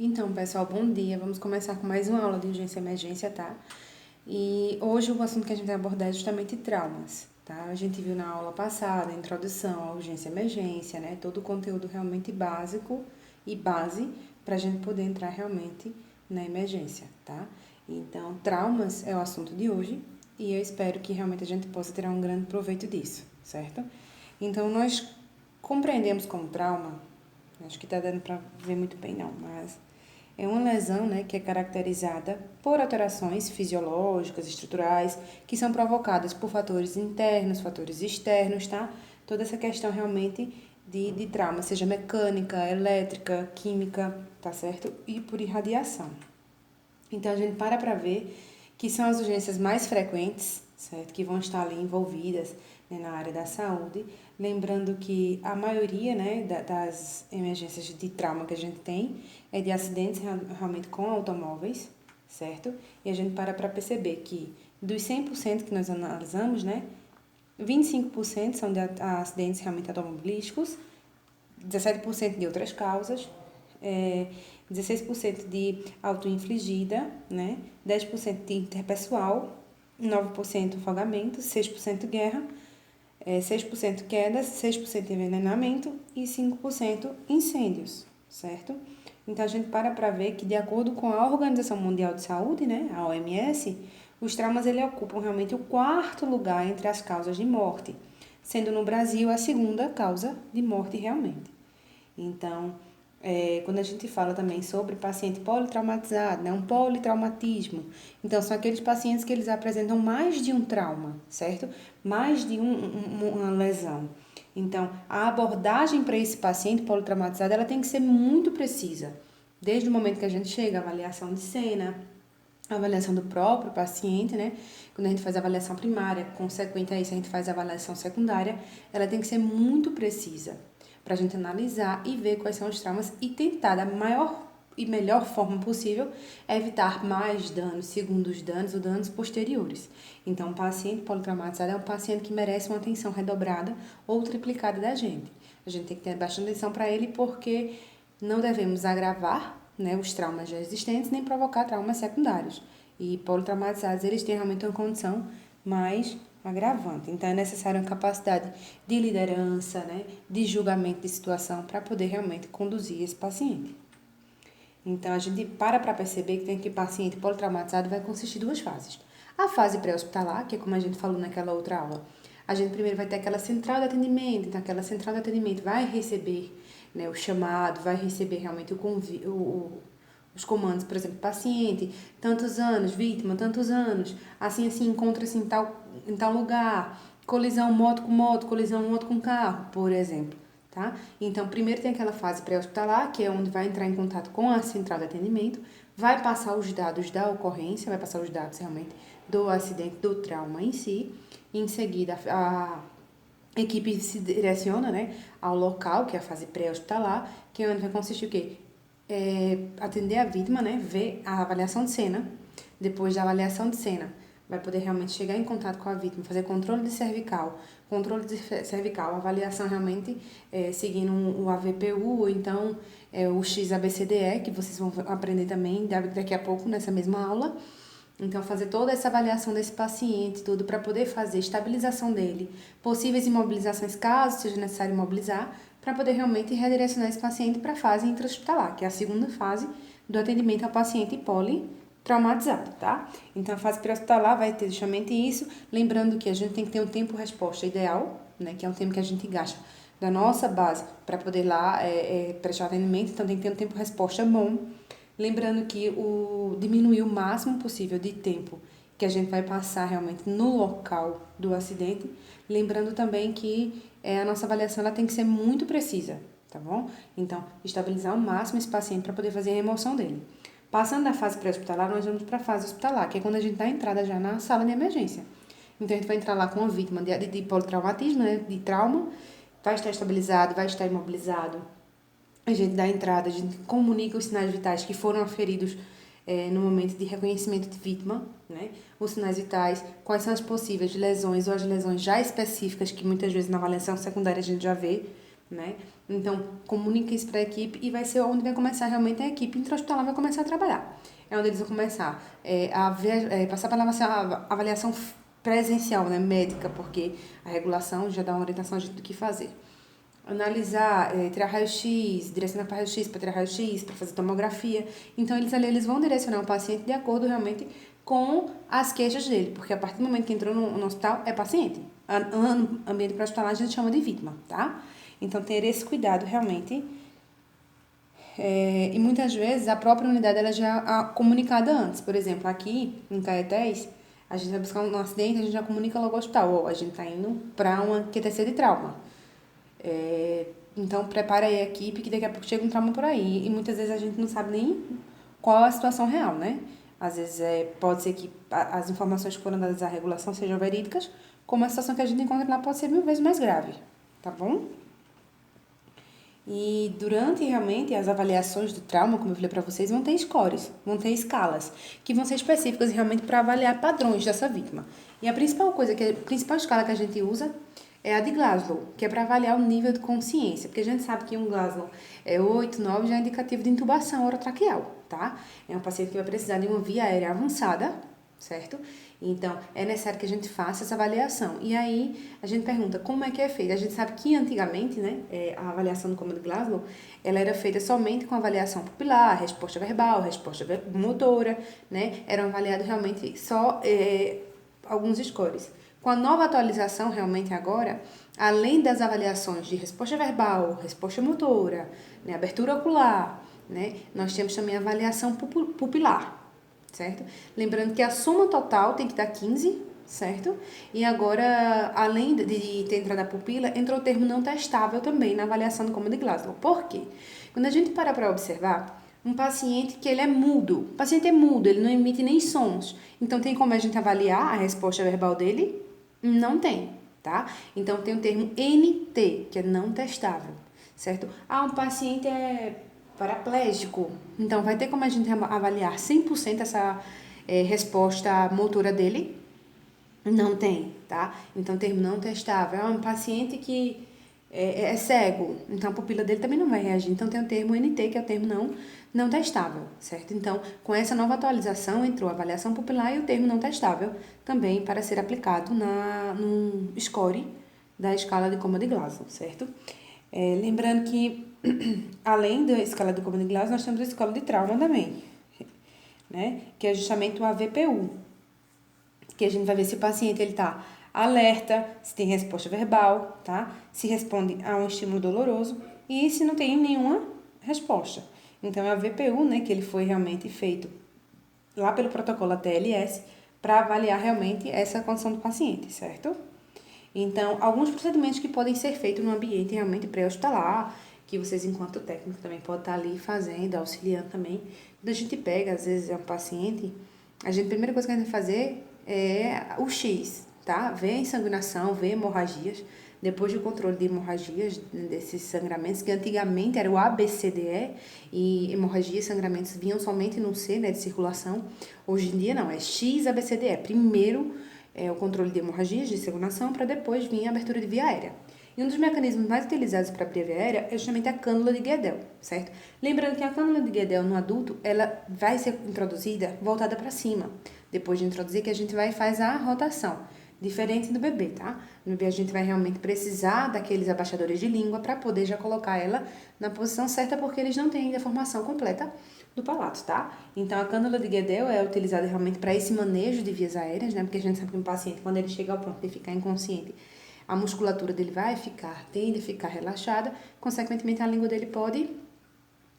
Então, pessoal, bom dia. Vamos começar com mais uma aula de urgência e emergência, tá? E hoje o assunto que a gente vai abordar é justamente traumas, tá? A gente viu na aula passada a introdução à urgência e emergência, né? Todo o conteúdo realmente básico e base para a gente poder entrar realmente na emergência, tá? Então, traumas é o assunto de hoje e eu espero que realmente a gente possa tirar um grande proveito disso, certo? Então, nós compreendemos como trauma, acho que tá dando para ver muito bem não, mas é uma lesão, né, que é caracterizada por alterações fisiológicas, estruturais, que são provocadas por fatores internos, fatores externos, tá? Toda essa questão realmente de trauma, seja mecânica, elétrica, química, tá certo? E por irradiação. Então, a gente para ver que são as urgências mais frequentes, certo? Que vão estar ali envolvidas, né, na área da saúde. Lembrando que a maioria, né, das emergências de trauma que a gente tem é de acidentes realmente com automóveis, certo? E a gente para perceber que dos 100% que nós analisamos, né, 25% são de acidentes realmente automobilísticos, 17% de outras causas, 16% de autoinfligida, né? 10% de interpessoal, 9% afogamento, 6% guerra, 6% quedas, 6% envenenamento e 5% incêndios, certo? Então, a gente para ver que, de acordo com a Organização Mundial de Saúde, né, a OMS, os traumas ele ocupam realmente o quarto lugar entre as causas de morte, sendo no Brasil a segunda causa de morte realmente. Então, quando a gente fala também sobre paciente politraumatizado, né, um politraumatismo, então são aqueles pacientes que eles apresentam mais de um trauma, certo? Mais de uma lesão. Então, a abordagem para esse paciente politraumatizado, ela tem que ser muito precisa. Desde o momento que a gente chega, a avaliação de cena, a avaliação do próprio paciente, né? Quando a gente faz a avaliação primária, consequente a isso a gente faz a avaliação secundária, ela tem que ser muito precisa para a gente analisar e ver quais são os traumas e tentar, da maior e melhor forma possível, evitar mais danos, segundos danos ou danos posteriores. Então, um paciente politraumatizado é um paciente que merece uma atenção redobrada ou triplicada da gente. A gente tem que ter bastante atenção para ele porque não devemos agravar, né, os traumas já existentes nem provocar traumas secundários. E politraumatizados, eles têm realmente uma condição mais agravante. Então, é necessária uma capacidade de liderança, né, de julgamento de situação para poder realmente conduzir esse paciente. Então, a gente para perceber que tem que paciente politraumatizado vai consistir de duas fases. A fase pré-hospitalar, que é como a gente falou naquela outra aula. A gente primeiro vai ter aquela central de atendimento, então aquela central de atendimento vai receber, né, o chamado, vai receber realmente os comandos, por exemplo, paciente, tantos anos, vítima, tantos anos, assim, encontra-se em tal lugar, colisão moto com moto, colisão moto com carro, por exemplo, tá? Então, primeiro tem aquela fase pré-hospitalar, que é onde vai entrar em contato com a central de atendimento, vai passar os dados da ocorrência, vai passar os dados realmente do acidente, do trauma em si, e em seguida a equipe se direciona, né, ao local, que é a fase pré-hospitalar, que é onde vai consistir o quê? Atender a vítima, né, ver a avaliação de cena, depois da avaliação de cena, vai poder realmente chegar em contato com a vítima, fazer controle de cervical, avaliação realmente seguindo o AVPU, ou então o XABCDE, que vocês vão aprender também daqui a pouco nessa mesma aula. Então, fazer toda essa avaliação desse paciente, tudo, para poder fazer estabilização dele, possíveis imobilizações, caso seja necessário imobilizar, para poder realmente redirecionar esse paciente para a fase intra-hospitalar, que é a segunda fase do atendimento ao paciente politraumatizado, tá? Então, a fase pré-hospitalar vai ter justamente isso, lembrando que a gente tem que ter um tempo-resposta ideal, né, que é um tempo que a gente gasta da nossa base para poder lá prestar atendimento, então tem que ter um tempo-resposta bom. Lembrando que diminuir o máximo possível de tempo que a gente vai passar realmente no local do acidente. Lembrando também que a nossa avaliação ela tem que ser muito precisa, tá bom? Então, estabilizar ao máximo esse paciente para poder fazer a remoção dele. Passando da fase pré-hospitalar, nós vamos para a fase hospitalar, que é quando a gente dá a entrada já na sala de emergência. Então, a gente vai entrar lá com uma vítima de politraumatismo, né, de trauma, vai estar estabilizado, vai estar imobilizado. A gente dá a entrada, a gente comunica os sinais vitais que foram aferidos no momento de reconhecimento de vítima, né? Os sinais vitais, quais são as possíveis lesões ou as lesões já específicas que muitas vezes na avaliação secundária a gente já vê, né? Então, comunica isso para a equipe e vai ser onde vai começar realmente a equipe intra-hospitalar vai começar a trabalhar. É onde eles vão começar passar pela avaliação presencial, né, médica, porque a regulação já dá uma orientação a gente do que fazer. Analisar, tirar raio-x, direcionar para raio-x, para tirar raio-x, para fazer tomografia. Então, eles vão direcionar o paciente de acordo realmente com as queixas dele, porque a partir do momento que entrou no hospital, é paciente. Ambiente pré-hospitalar a gente chama de vítima, tá? Então, ter esse cuidado realmente. E muitas vezes a própria unidade ela já é comunicada antes. Por exemplo, aqui em Caetés, a gente vai buscar um acidente, a gente já comunica logo ao hospital. A gente está indo para uma QTC de trauma. Então, prepara aí a equipe que daqui a pouco chega um trauma por aí. E muitas vezes a gente não sabe nem qual é a situação real, né? Às vezes pode ser que as informações que foram dadas à regulação sejam verídicas, como a situação que a gente encontra lá pode ser 1000 vezes mais grave, tá bom? E durante realmente as avaliações do trauma, como eu falei para vocês, vão ter scores, vão ter escalas, que vão ser específicas realmente para avaliar padrões dessa vítima. E a principal escala que a gente usa é a de Glasgow, que é para avaliar o nível de consciência, porque a gente sabe que um Glasgow 8, 9 já é indicativo de intubação orotraqueal, tá? É um paciente que vai precisar de uma via aérea avançada, certo? Então, é necessário que a gente faça essa avaliação. E aí, a gente pergunta como é que é feita. A gente sabe que antigamente, né, a avaliação do coma de Glasgow, ela era feita somente com avaliação pupilar, resposta verbal, resposta motora, né? Eram avaliados realmente só alguns scores. Com a nova atualização, realmente agora, além das avaliações de resposta verbal, resposta motora, né, abertura ocular, né, nós temos também a avaliação pupilar, certo? Lembrando que a soma total tem que dar 15, certo? E agora, além de ter entrado a pupila, entrou o termo não testável também na avaliação do coma de Glasgow. Por quê? Quando a gente para observar, um paciente que ele é mudo, o paciente é mudo, ele não emite nem sons. Então, tem como a gente avaliar a resposta verbal dele? Não tem, tá? Então, tem o termo NT, que é não testável, certo? Um paciente é paraplégico, então vai ter como a gente avaliar 100% essa resposta motora dele? Não tem, tá? Então, o termo não testável. É um paciente que é cego, então a pupila dele também não vai reagir. Então, tem o termo NT, que é o termo não testável, certo? Então, com essa nova atualização, entrou a avaliação pupilar e o termo não testável também para ser aplicado no score da escala de coma de Glasgow, certo? Lembrando que, além da escala de coma de Glasgow, nós temos a escala de trauma também, né? Que é justamente o AVPU, que a gente vai ver se o paciente ele tá alerta, se tem resposta verbal, tá? Se responde a um estímulo doloroso e se não tem nenhuma resposta. Então, é o VPU, né, que ele foi realmente feito lá pelo protocolo ATLS para avaliar realmente essa condição do paciente, certo? Então, alguns procedimentos que podem ser feitos no ambiente realmente pré-hospitalar, que vocês, enquanto técnico, também podem estar ali fazendo, auxiliando também. Quando a gente pega, às vezes, um paciente, a primeira coisa que a gente vai fazer é o X, tá? Ver a insanguinação, ver hemorragias, depois do controle de hemorragias, desses sangramentos, que antigamente era o ABCDE, e hemorragias e sangramentos vinham somente no C, né, de circulação. Hoje em dia não, é XABCDE. Primeiro o controle de hemorragias, de circulação, para depois vir a abertura de via aérea. E um dos mecanismos mais utilizados para abrir a via aérea é justamente a cânula de Guedel, certo? Lembrando que a cânula de Guedel no adulto, ela vai ser introduzida voltada para cima. Depois de introduzir, que a gente vai e faz a rotação. Diferente do bebê, tá? No bebê a gente vai realmente precisar daqueles abaixadores de língua para poder já colocar ela na posição certa, porque eles não têm ainda a formação completa do palato, tá? Então, a cânula de Guedel é utilizada realmente para esse manejo de vias aéreas, né? Porque a gente sabe que um paciente, quando ele chega ao ponto de ficar inconsciente, a musculatura dele tende a ficar relaxada, consequentemente a língua dele pode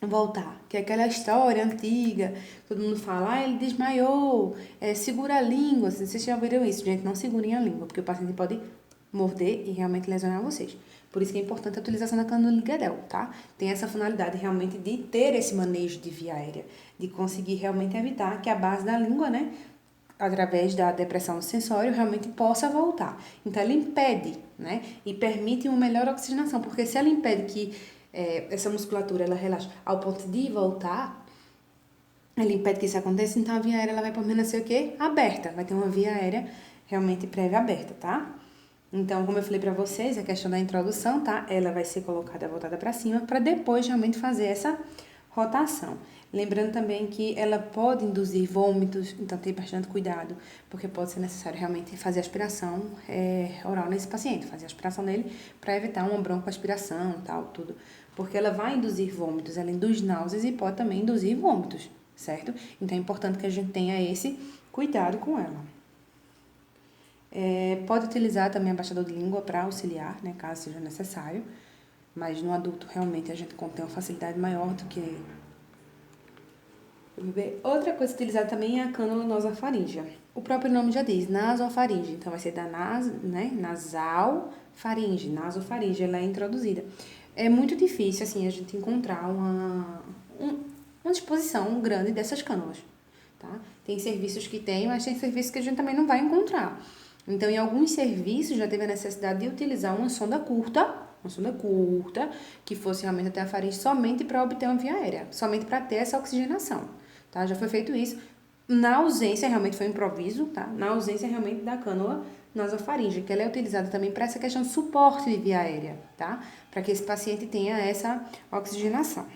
voltar, que é aquela história antiga, todo mundo fala, ele desmaiou, segura a língua, vocês já viram isso, gente, não segurem a língua, porque o paciente pode morder e realmente lesionar vocês. Por isso que é importante a utilização da cânula de Guedel, tá? Tem essa finalidade realmente de ter esse manejo de via aérea, de conseguir realmente evitar que a base da língua, né, através da depressão do sensório, realmente possa voltar. Então, ela impede, né, e permite uma melhor oxigenação, porque se ela impede que essa musculatura ela relaxa ao ponto de voltar, ela impede que isso aconteça, então a via aérea ela vai permanecer o quê? Aberta, vai ter uma via aérea realmente prévia aberta, tá? Então, como eu falei para vocês, a questão da introdução, tá? Ela vai ser colocada voltada para cima para depois realmente fazer essa rotação. Lembrando também que ela pode induzir vômitos, então tenha bastante cuidado, porque pode ser necessário realmente fazer aspiração oral nesse paciente, fazer aspiração nele para evitar uma broncoaspiração e tal, tudo. Porque ela vai induzir vômitos, ela induz náuseas e pode também induzir vômitos, certo? Então é importante que a gente tenha esse cuidado com ela. Pode utilizar também abaixador de língua para auxiliar, né, caso seja necessário, mas no adulto realmente a gente tem uma facilidade maior do que o bebê. Outra coisa utilizada também é a cânula nasofaríngea. O próprio nome já diz, nasofaríngea, então vai ser da nasal faringe, nasofaríngea, ela é introduzida. É muito difícil, assim, a gente encontrar uma disposição grande dessas cânulas, tá? Tem serviços que tem, mas tem serviços que a gente também não vai encontrar. Então, em alguns serviços já teve a necessidade de utilizar uma sonda curta, que fosse realmente até a faringe somente para obter uma via aérea, somente para ter essa oxigenação, tá? Já foi feito isso. Na ausência, realmente foi um improviso, tá? Na ausência realmente da cânula nasofaríngea, que ela é utilizada também para essa questão de suporte de via aérea, tá? Para que esse paciente tenha essa oxigenação.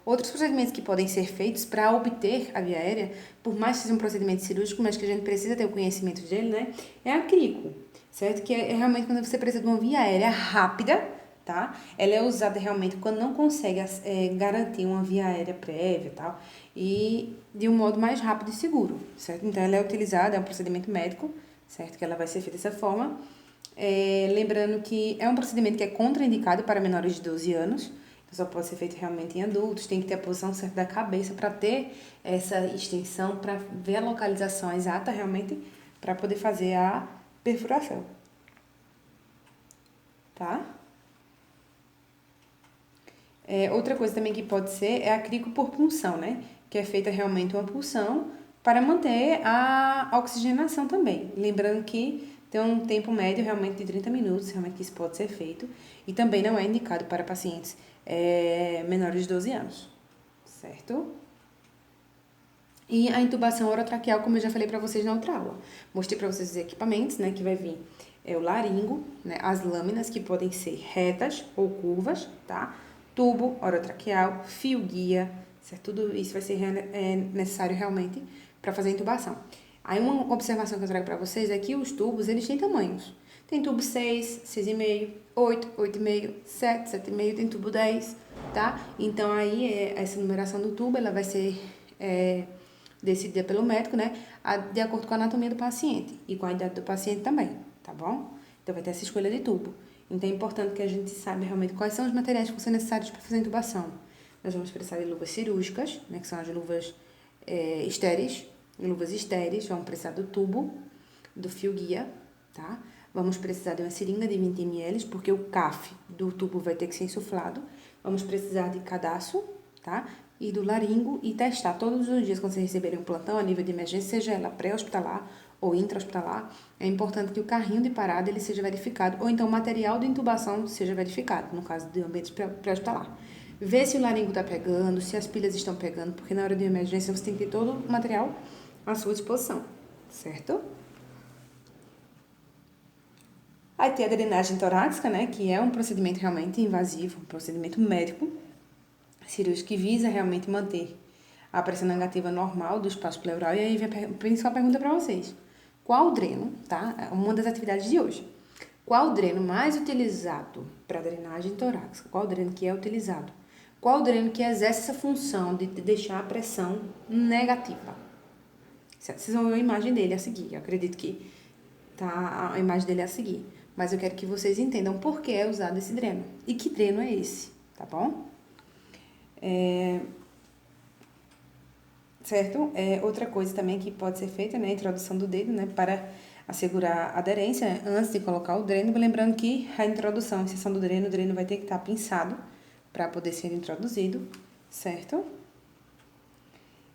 Outros procedimentos que podem ser feitos para obter a via aérea, por mais que seja um procedimento cirúrgico, mas que a gente precisa ter o conhecimento dele, né? É a crico, certo? Que é realmente quando você precisa de uma via aérea rápida, tá? Ela é usada realmente quando não consegue garantir uma via aérea prévia e tal, e de um modo mais rápido e seguro, certo? Então, ela é utilizada, é um procedimento médico, certo? Que ela vai ser feita dessa forma. Lembrando que é um procedimento que é contraindicado para menores de 12 anos, só pode ser feito realmente em adultos, tem que ter a posição certa da cabeça para ter essa extensão, para ver a localização exata realmente, para poder fazer a perfuração. Tá? Outra coisa também que pode ser é a crico por punção, né? Que é feita realmente uma punção para manter a oxigenação também. Lembrando que tem um tempo médio realmente de 30 minutos, realmente que isso pode ser feito. E também não é indicado para pacientes menores de 12 anos, certo? E a intubação orotraqueal, como eu já falei para vocês na outra aula. Mostrei para vocês os equipamentos, né, que vai vir o laringo, né, as lâminas que podem ser retas ou curvas, tá? Tubo orotraqueal, fio guia, certo? Tudo isso vai ser necessário realmente para fazer a intubação. Aí uma observação que eu trago para vocês é que os tubos, eles têm tamanhos. Tem tubo 6, 6,5, 8, 8,5, 7, 7,5, tem tubo 10, tá? Então, aí, essa numeração do tubo, ela vai ser decidida pelo médico, né? De acordo com a anatomia do paciente e com a idade do paciente também, tá bom? Então, vai ter essa escolha de tubo. Então, é importante que a gente saiba realmente quais são os materiais que vão ser necessários para fazer a intubação. Nós vamos precisar de luvas cirúrgicas, né? Que são as luvas estéreis, vamos precisar do tubo, do fio guia, tá? Vamos precisar de uma seringa de 20 ml, porque o CAF do tubo vai ter que ser insuflado. Vamos precisar de cadastro, tá? E do laringo e testar todos os dias quando vocês receberem um plantão a nível de emergência, seja ela pré-hospitalar ou intra-hospitalar. É importante que o carrinho de parada ele seja verificado, ou então o material de intubação seja verificado, no caso de ambiente pré-hospitalar. Ver se o laringo está pegando, se as pilhas estão pegando, porque na hora de emergência você tem que ter todo o material à sua disposição, certo? Aí tem a drenagem torácica, né, que é um procedimento realmente invasivo, um procedimento médico, cirúrgico, que visa realmente manter a pressão negativa normal do espaço pleural. E aí vem a principal pergunta para vocês. Qual dreno, tá? Uma das atividades de hoje. Qual o dreno mais utilizado para drenagem torácica? Qual o dreno que é utilizado? Qual o dreno que exerce essa função de deixar a pressão negativa? Vocês vão ver a imagem dele a seguir. Eu acredito que tá a imagem dele a seguir. Mas eu quero que vocês entendam por que é usado esse dreno. E que dreno é esse, tá bom? Certo? Outra coisa também que pode ser feita, né? A introdução do dedo, né? Para assegurar a aderência, né, antes de colocar o dreno. Lembrando que a introdução, a inserção do dreno, o dreno vai ter que estar pinçado para poder ser introduzido, certo?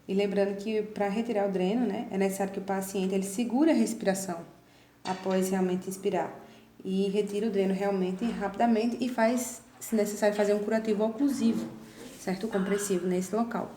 E lembrando que para retirar o dreno, né? É necessário que o paciente ele segure a respiração após realmente inspirar. E retira o dreno realmente rapidamente e faz, se necessário, fazer um curativo oclusivo, certo? Compressivo nesse local.